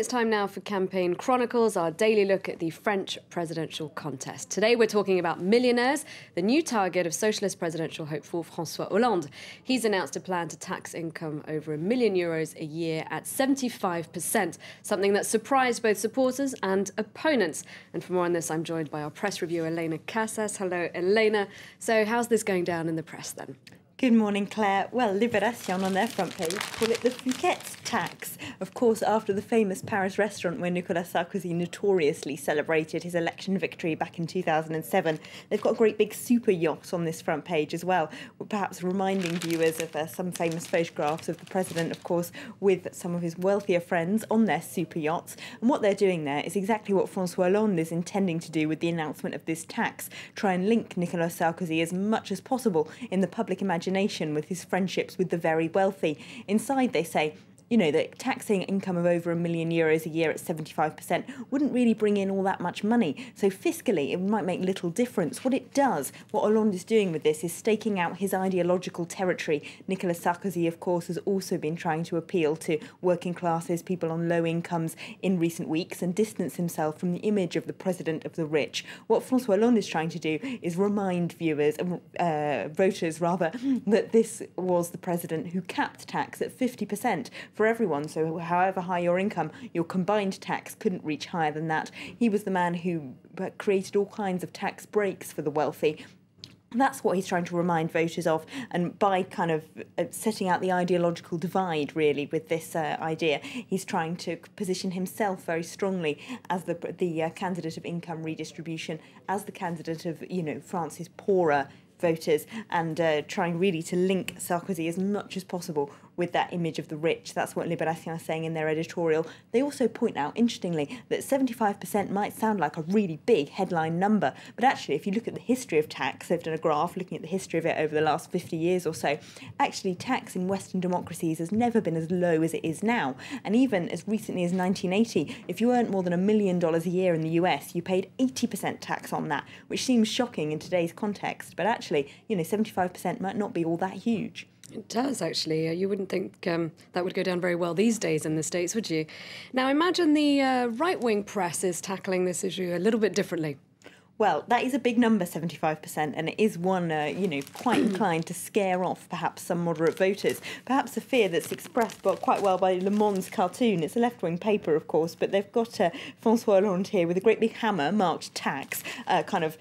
it's time now for Campaign Chronicles, our daily look at the French presidential contest. Today we're talking about millionaires, the new target of socialist presidential hopeful François Hollande. He's announced a plan to tax income over €1 million a year at 75%, something that surprised both supporters and opponents. And for more on this, I'm joined by our press reviewer, Elena Casas. Hello, Elena. So how's this going down in the press then? Good morning, Claire. Well, Libération on their front page call it the Fouquet's tax. Of course, after the famous Paris restaurant where Nicolas Sarkozy notoriously celebrated his election victory back in 2007, they've got a great big super yacht on this front page as well, perhaps reminding viewers of some famous photographs of the president, of course, with some of his wealthier friends on their super yachts. And what they're doing there is exactly what François Hollande is intending to do with the announcement of this tax, try and link Nicolas Sarkozy as much as possible in the public imagination with his friendships with the very wealthy. Inside, they say, you know, that taxing income of over €1 million a year at 75% wouldn't really bring in all that much money. So fiscally, it might make little difference. What it does, what Hollande is doing with this, is staking out his ideological territory. Nicolas Sarkozy, of course, has also been trying to appeal to working classes, people on low incomes in recent weeks, and distance himself from the image of the president of the rich. What François Hollande is trying to do is remind viewers, voters rather, that this was the president who capped tax at 50% for everyone. So however high your income, your combined tax couldn't reach higher than that. He was the man who created all kinds of tax breaks for the wealthy. That's what he's trying to remind voters of, and by kind of setting out the ideological divide, really, with this idea, he's trying to position himself very strongly as the candidate of income redistribution, as the candidate of, you know, France's poorer voters, and trying really to link Sarkozy as much as possible with that image of the rich. That's what Libération is saying in their editorial. They also point out, interestingly, that 75% might sound like a really big headline number, but actually, if you look at the history of tax, they've done a graph looking at the history of it over the last 50 years or so, actually tax in Western democracies has never been as low as it is now. And even as recently as 1980, if you earned more than $1 million a year in the US, you paid 80% tax on that, which seems shocking in today's context. But actually, you know, 75% might not be all that huge. It does, actually. You wouldn't think that would go down very well these days in the States, would you? Now, imagine the right-wing press is tackling this issue a little bit differently. Well, that is a big number, 75%, and it is one, you know, quite inclined to scare off perhaps some moderate voters. Perhaps a fear that's expressed quite well by Le Monde's cartoon. It's a left-wing paper, of course, but they've got François Hollande here with a great big hammer marked tax, kind of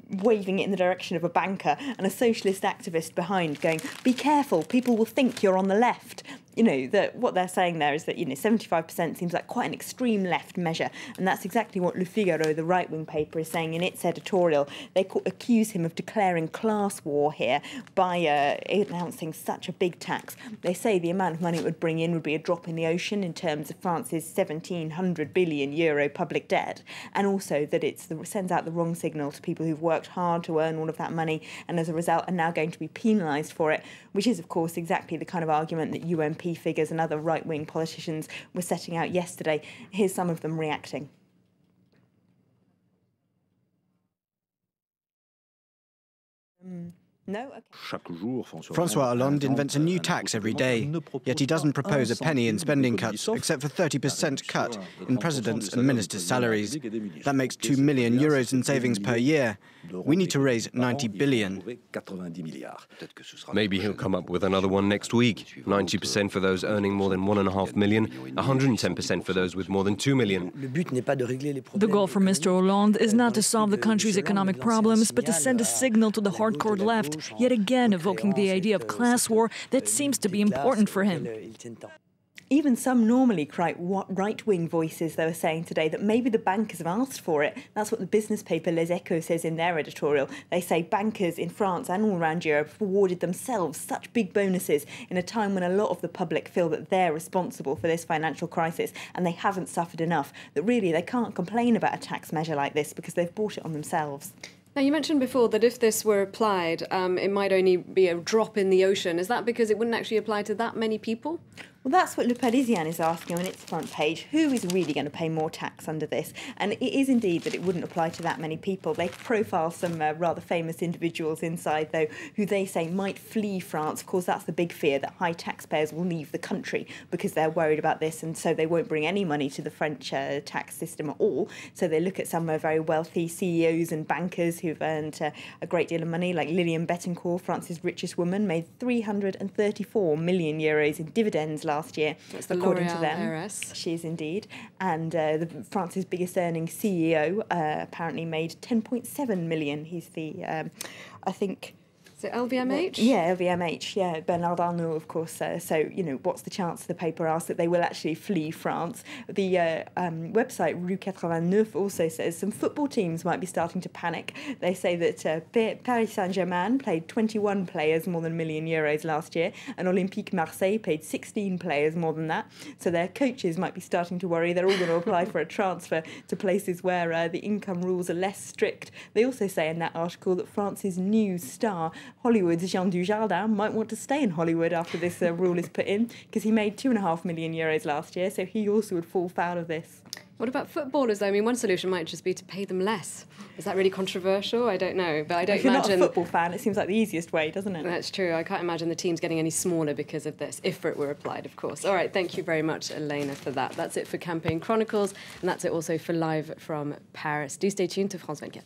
waving it in the direction of a banker, and a socialist activist behind going, "Be careful, people will think you're on the left." You know, that what they're saying there is that, you know, 75% seems like quite an extreme left measure. And that's exactly what Le Figaro, the right-wing paper, is saying in its editorial. They accuse him of declaring class war here by announcing such a big tax. They say the amount of money it would bring in would be a drop in the ocean in terms of France's €1,700 billion public debt. And also that it sends out the wrong signal to people who've worked hard to earn all of that money and as a result are now going to be penalised for it, which is, of course, exactly the kind of argument that UMP figures and other right-wing politicians were setting out yesterday. Here's some of them reacting. No? Okay. François Hollande invents a new tax every day, yet he doesn't propose a penny in spending cuts, except for 30% cut in presidents' and ministers' salaries. That makes €2 million in savings per year. We need to raise 90 billion. Maybe he'll come up with another one next week. 90% for those earning more than $1.5 million, 110% for those with more than $2 million. The goal for Mr. Hollande is not to solve the country's economic problems, but to send a signal to the hardcore left, yet again evoking the idea of class war that seems to be important for him. Even some normally quite right-wing voices, they were saying today that maybe the bankers have asked for it. That's what the business paper Les Echos says in their editorial. They say bankers in France and all around Europe have awarded themselves such big bonuses in a time when a lot of the public feel that they're responsible for this financial crisis and they haven't suffered enough, that really they can't complain about a tax measure like this because they've brought it on themselves. Now, you mentioned before that if this were applied, it might only be a drop in the ocean. Is that because it wouldn't actually apply to that many people? Well, that's what Le Parisien is asking on its front page. Who is really going to pay more tax under this? And it is indeed that it wouldn't apply to that many people. They profile some rather famous individuals inside, though, who they say might flee France. Of course, that's the big fear, that high taxpayers will leave the country because they're worried about this, and so they won't bring any money to the French tax system at all. So they look at some very wealthy CEOs and bankers who've earned a great deal of money, like Liliane Bettencourt, France's richest woman, made 334 million euros in dividends last year, that's the according to L'Oréal them. heiress. She is indeed. And France's biggest earning CEO apparently made 10.7 million. He's the, I think... Is it LVMH? Yeah, LVMH, yeah. Bernard Arnault, of course. So, what's the chance, the paper asks, that they will actually flee France? The website Rue 89 also says some football teams might be starting to panic. They say that Paris Saint-Germain paid 21 players more than €1 million last year, and Olympique Marseille paid 16 players more than that. So their coaches might be starting to worry. They're all going to apply for a transfer to places where the income rules are less strict. They also say in that article that France's new star, Hollywood's Jean Dujardin, might want to stay in Hollywood after this rule is put in, because he made €2.5 million last year, so he also would fall foul of this. What about footballers, though? I mean, one solution might just be to pay them less. Is that really controversial? I don't know, but I don't imagine... If you're not a football fan, it seems like the easiest way, doesn't it? That's true. I can't imagine the teams getting any smaller because of this, if it were applied, of course. All right, thank you very much, Elena, for that. That's it for Campaign Chronicles, and that's it also for Live from Paris. Do stay tuned to France 24.